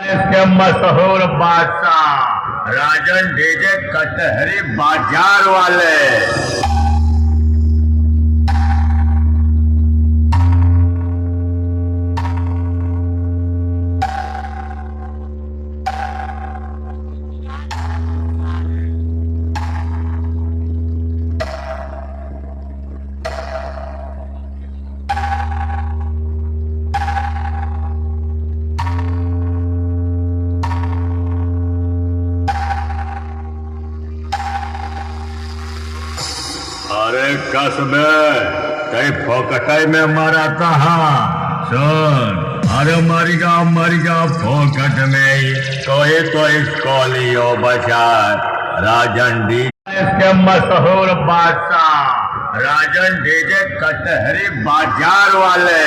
इसके मशहूर बादशाह राजन डीजे कटहरी बाजार वाले। अरे कसबे कहीं फोकटाई में मारा था। सुन, अरे मर जा फोकट में ही तो इसको लियो बचा राजन डी इसके मशहूर बादशाह राजन डीजे कटहरी बाजार वाले।